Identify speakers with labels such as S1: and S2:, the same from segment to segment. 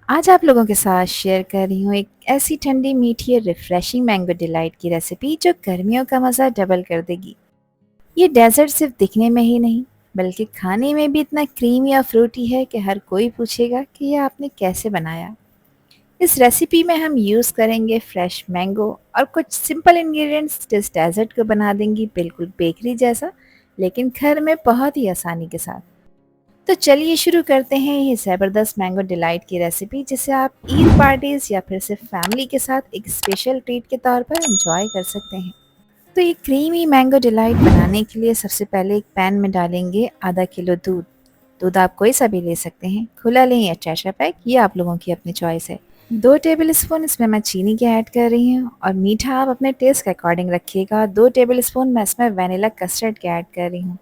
S1: आज आप लोगों के साथ शेयर कर रही हूँ एक ऐसी ठंडी मीठी और रिफ्रेशिंग मैंगो डिलाइट की रेसिपी जो गर्मियों का मज़ा डबल कर देगी। ये डेजर्ट सिर्फ दिखने में ही नहीं बल्कि खाने में भी इतना क्रीमी और फ्रूटी है कि हर कोई पूछेगा कि यह आपने कैसे बनाया। इस रेसिपी में हम यूज़ करेंगे फ्रेश मैंगो और कुछ सिंपल इंग्रेडिएंट्स जिस डेजर्ट को बना देंगी बिल्कुल बेकरी जैसा, लेकिन घर में बहुत ही आसानी के साथ। तो चलिए शुरू करते हैं ये ज़बरदस्त मैंगो डिलाइट की रेसिपी जिसे आप ईद पार्टीज़ या फिर सिर्फ फैमिली के साथ एक स्पेशल ट्रीट के तौर पर एंजॉय कर सकते हैं। तो ये क्रीमी मैंगो डिलाइट बनाने के लिए सबसे पहले एक पैन में डालेंगे आधा किलो दूध। दूध आप कोई सा भी ले सकते हैं, खुला लें या टेट्रा पैक, ये आप लोगों की अपनी चॉइस है। 2 टेबल स्पून इसमें मैं चीनी के ऐड कर रही हूँ और मीठा आप अपने टेस्ट के अकॉर्डिंग रखिएगा। 2 टेबल स्पून मैं इसमें वनीला कस्टर्ड के ऐड कर रही हूँ।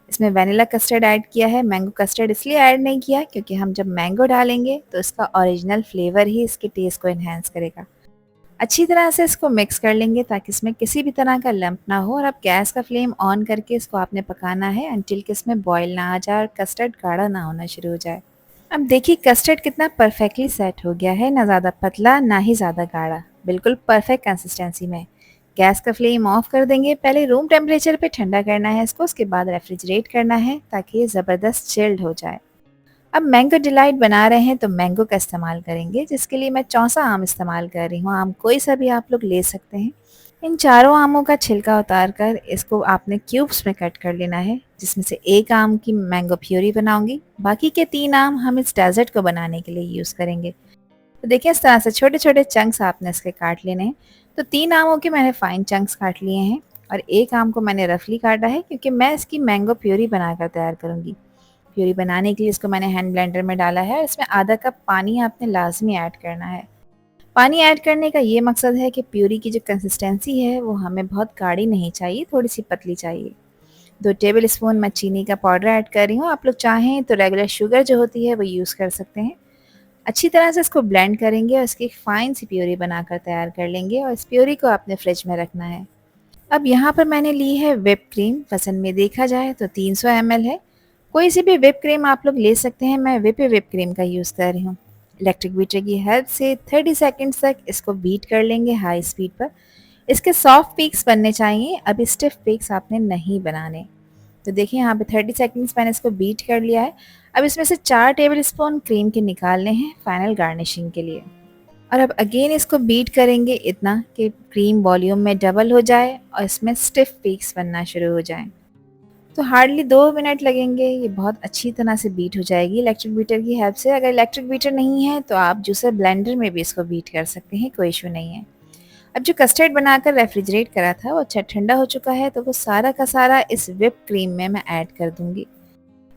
S1: इसमें वनीला कस्टर्ड ऐड किया है, मैंगो कस्टर्ड इसलिए ऐड नहीं किया क्योंकि हम जब मैंगो डालेंगे तो इसका ओरिजिनल फ्लेवर ही इसके टेस्ट को एनहांस करेगा। अच्छी तरह से इसको मिक्स कर लेंगे ताकि इसमें किसी भी तरह का लंप ना हो और अब गैस का फ्लेम ऑन करके इसको आपने पकाना है अनटिल कि इसमें बॉयल ना आ जाए और कस्टर्ड गाढ़ा ना होना शुरू हो जाए। अब देखिए कस्टर्ड कितना परफेक्टली सेट हो गया है, ना ज़्यादा पतला ना ही ज़्यादा गाढ़ा, बिल्कुल परफेक्ट कंसिस्टेंसी में। गैस का फ्लेम ऑफ कर देंगे, पहले रूम टेम्परेचर पे ठंडा करना है इसको, उसके बाद रेफ्रिजरेट करना है ताकि ये ज़बरदस्त चिल्ड हो जाए। अब मैंगो डिलाइट बना रहे हैं तो मैंगो का इस्तेमाल करेंगे जिसके लिए मैं चौसा आम इस्तेमाल कर रही हूँ। आम कोई सा भी आप लोग ले सकते हैं। इन चारों आमों का छिलका उतार कर इसको आपने क्यूब्स में कट कर लेना है, जिसमें से एक आम की मैंगो प्यूरी बनाऊंगी, बाकी के 3 आम हम इस डेजर्ट को बनाने के लिए यूज़ करेंगे। तो देखिए इस तरह से छोटे छोटे चंक्स आपने इसके काट लेने हैं। तो 3 आमों के मैंने फाइन चंक्स काट लिए हैं और एक आम को मैंने रफली काटा है क्योंकि मैं इसकी मैंगो प्यूरी बनाकर तैयार करूँगी। प्यूरी बनाने के लिए इसको मैंने हैंड ब्लेंडर में डाला है। इसमें आधा कप पानी आपने लाजमी ऐड करना है। पानी ऐड करने का ये मकसद है कि प्यूरी की जो कंसिस्टेंसी है वो हमें बहुत गाढ़ी नहीं चाहिए, थोड़ी सी पतली चाहिए। 2 टेबल स्पून मैं चीनी का पाउडर ऐड कर रही हूँ। आप लोग चाहें तो रेगुलर शुगर जो होती है वो यूज़ कर सकते हैं। अच्छी तरह से इसको ब्लेंड करेंगे और इसकी एक फ़ाइन सी प्यूरी बनाकर तैयार कर लेंगे और इस प्यूरी को आपने फ्रिज में रखना है। अब यहाँ पर मैंने ली है व्हिप क्रीम, वज़न में देखा जाए तो 300 ml है। कोई सी भी व्हिप क्रीम आप लोग ले सकते हैं, मैं व्हिप क्रीम का यूज़ कर रही हूँ। इलेक्ट्रिक बीटर की हेल्प से 30 सेकंड्स तक इसको बीट कर लेंगे हाई स्पीड पर। इसके सॉफ्ट पीक्स बनने चाहिए, अभी स्टिफ पीक्स आपने नहीं बनाने। तो देखिए यहाँ पे 30 सेकंड्स मैंने इसको बीट कर लिया है। अब इसमें से 4 टेबल स्पून क्रीम के निकालने हैं फाइनल गार्निशिंग के लिए। और अब अगेन इसको बीट करेंगे इतना कि क्रीम वॉल्यूम में डबल हो जाए और इसमें स्टिफ पीक्स बनना शुरू हो जाएं। तो हार्डली 2 मिनट लगेंगे, ये बहुत अच्छी तरह से बीट हो जाएगी इलेक्ट्रिक बीटर की हेल्प से। अगर इलेक्ट्रिक बीटर नहीं है तो आप जूसर ब्लेंडर में भी इसको बीट कर सकते हैं, कोई इशू नहीं है। अब जो कस्टर्ड बनाकर रेफ्रिजरेट करा था वो अच्छा ठंडा हो चुका है, तो वो सारा का सारा इस व्हिप क्रीम में मैं ऐड कर दूंगी।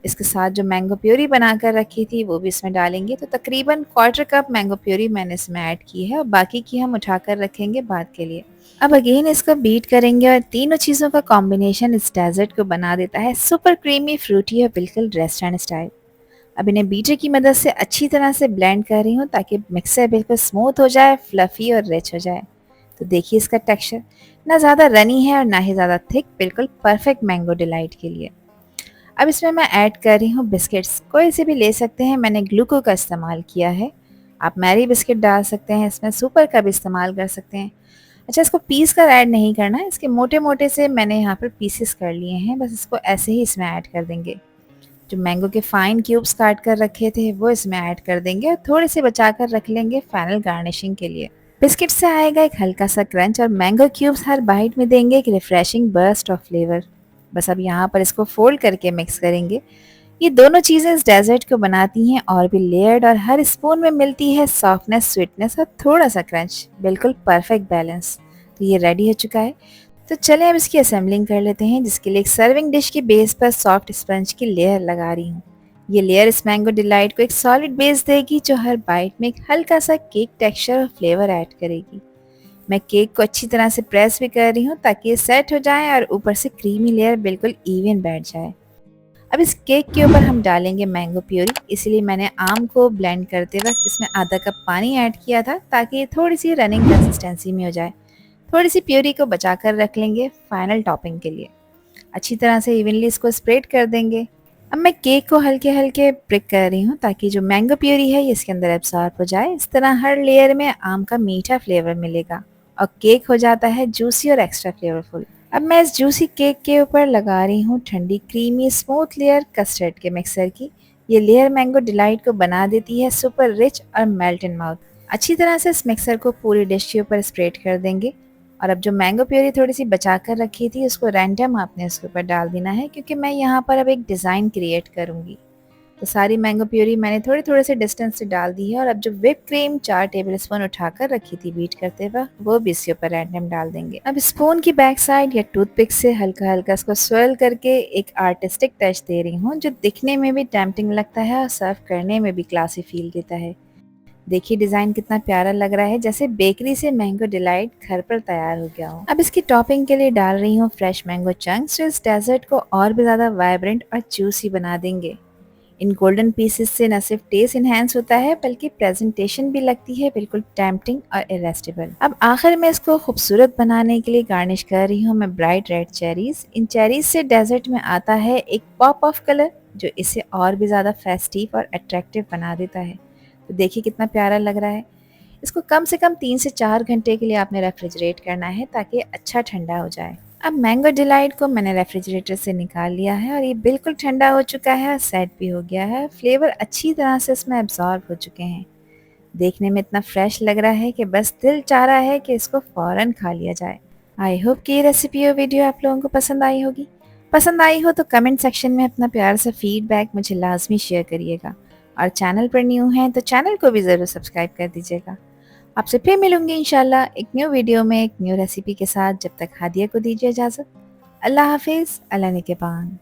S1: इसके साथ जो मैंगो प्यूरी बनाकर रखी थी वो भी इसमें डालेंगे। तो तकरीबन क्वार्टर कप मैंगो प्यूरी मैंने इसमें ऐड की है और बाकी की हम उठाकर रखेंगे बाद के लिए। अब अगेन इसको बीट करेंगे और तीनों चीज़ों का कॉम्बिनेशन इस डेजर्ट को बना देता है सुपर क्रीमी, फ्रूटी और बिल्कुल रेस्टोरेंट स्टाइल। अब इन्हें बीटर की मदद से अच्छी तरह से ब्लेंड कर रही हूँ ताकि मिक्सर बिल्कुल स्मूथ हो जाए, फ्लफ़ी और रिच हो जाए। तो देखिए इसका टेक्सचर ना ज़्यादा रनी है और ना ही ज़्यादा थिक, बिल्कुल परफेक्ट मैंगो डिलाइट के लिए। अब इसमें मैं ऐड कर रही हूँ बिस्किट्स, कोई से भी ले सकते हैं, मैंने ग्लूको का इस्तेमाल किया है। आप मैरी बिस्किट डाल सकते हैं, इसमें सुपर का भी इस्तेमाल कर सकते हैं। अच्छा, इसको पीस कर ऐड नहीं करना है, इसके मोटे मोटे से मैंने यहाँ पर पीसेस कर लिए हैं, बस इसको ऐसे ही इसमें ऐड कर देंगे। जो मैंगो के फाइन क्यूब्स काट कर रखे थे वो इसमें ऐड कर देंगे और थोड़े से बचा कर रख लेंगे फाइनल गार्निशिंग के लिए। बिस्किट से आएगा एक हल्का सा क्रंच और मैंगो क्यूब्स हर बाइट में देंगे एक रिफ्रेशिंग बर्स्ट ऑफ फ्लेवर। बस अब यहाँ पर इसको फोल्ड करके मिक्स करेंगे। ये दोनों चीज़ें इस डेजर्ट को बनाती हैं और भी लेयर्ड, और हर स्पून में मिलती है सॉफ्टनेस, स्वीटनेस और थोड़ा सा क्रंच, बिल्कुल परफेक्ट बैलेंस। तो ये रेडी हो चुका है। तो चलें अब इसकी असेंबलिंग कर लेते हैं, जिसके लिए एक सर्विंग डिश के बेस पर सॉफ्ट स्पंज की लेयर लगा रही हूँ। ये लेयर इस मैंगो डिलाइट को एक सॉलिड बेस देगी जो हर बाइट में एक हल्का सा केक टेक्सचर और फ्लेवर ऐड करेगी। मैं केक को अच्छी तरह से प्रेस भी कर रही हूँ ताकि ये सेट हो जाए और ऊपर से क्रीमी लेयर बिल्कुल इवन बैठ जाए। अब इस केक के ऊपर हम डालेंगे मैंगो प्यूरी, इसलिए मैंने आम को ब्लेंड करते वक्त इसमें आधा कप पानी ऐड किया था ताकि ये थोड़ी सी रनिंग कंसिस्टेंसी में हो जाए। थोड़ी सी प्यूरी को बचाकर रख लेंगे फाइनल टॉपिंग के लिए। अच्छी तरह से इवनली इसको स्प्रेड कर देंगे। अब मैं केक को हल्के हल्के ब्रेक कर रही हूँ ताकि जो मैंगो प्यूरी है ये इसके अंदर एब्सॉर्ब हो जाए। इस तरह हर लेयर में आम का मीठा फ्लेवर मिलेगा और केक हो जाता है जूसी और एक्स्ट्रा फ्लेवरफुल। अब मैं इस जूसी केक के ऊपर लगा रही हूँ ठंडी क्रीमी स्मूथ लेयर कस्टर्ड के मिक्सर की। ये लेयर मैंगो डिलाइट को बना देती है सुपर रिच और मेल्ट इन माउथ। अच्छी तरह से इस मिक्सर को पूरी डिश के ऊपर स्प्रेड कर देंगे। और अब जो मैंगो प्यूरी थोड़ी सी बचा कर रखी थी उसको रैंडम आपने उसके ऊपर डाल देना है, क्योंकि मैं यहाँ पर अब एक डिज़ाइन क्रिएट करूँगी। तो सारी मैंगो प्यूरी मैंने थोड़े थोड़े से डिस्टेंस से डाल दी है और अब जो व्हिप क्रीम 4 टेबल स्पून उठाकर रखी थी बीट करते हुए वो भी इसके ऊपर रैंडम डाल देंगे। अब स्पून की बैक साइड या टूथपिक से हल्का हल्का इसको स्वेल करके एक आर्टिस्टिक टच दे रही हूँ जो दिखने में भी टेम्पटिंग लगता है और सर्व करने में भी क्लासी फील देता है। देखिए डिज़ाइन कितना प्यारा लग रहा है, जैसे बेकरी से मैंगो डिलाइट घर पर तैयार हो गया हो। अब इसकी टॉपिंग के लिए डाल रही हूँ फ्रेश मैंगो चंक्स जो इस डेजर्ट को और भी ज़्यादा वाइब्रेंट और जूसी बना देंगे। इन गोल्डन पीसेस से न सिर्फ टेस्ट इन्हेंस होता है बल्कि प्रेजेंटेशन भी लगती है बिल्कुल टेम्पटिंग और इरेस्टिबल। अब आखिर में इसको खूबसूरत बनाने के लिए गार्निश कर रही हूँ मैं ब्राइट रेड चेरीज। इन चेरीज से डेजर्ट में आता है एक पॉप ऑफ कलर जो इसे और भी ज़्यादा फेस्टिव और अट्रैक्टिव बना देता है। तो देखिए कितना प्यारा लग रहा है। इसको कम से कम 3 से 4 घंटे के लिए आपने रेफ्रिजरेट करना है ताकि अच्छा ठंडा हो जाए। अब मैंगो डिलाइट को मैंने रेफ्रिजरेटर से निकाल लिया है और ये बिल्कुल ठंडा हो चुका है और सेट भी हो गया है। फ्लेवर अच्छी तरह से इसमें एब्जॉर्ब हो चुके हैं। देखने में इतना फ्रेश लग रहा है कि बस दिल चाह रहा है कि इसको फ़ौरन खा लिया जाए। आई होप कि ये रेसिपी और वीडियो आप लोगों को पसंद आई होगी। पसंद आई हो तो कमेंट सेक्शन में अपना प्यार से फीडबैक मुझे लाजमी शेयर करिएगा और चैनल पर न्यू हैं तो चैनल को भी ज़रूर सब्सक्राइब कर दीजिएगा। आपसे फिर मिलूंगी इंशाल्लाह एक न्यू वीडियो में एक न्यू रेसिपी के साथ। जब तक हादिया को दीजिए इजाज़त। अल्लाह हाफिज़, अल्लाह निगहबान।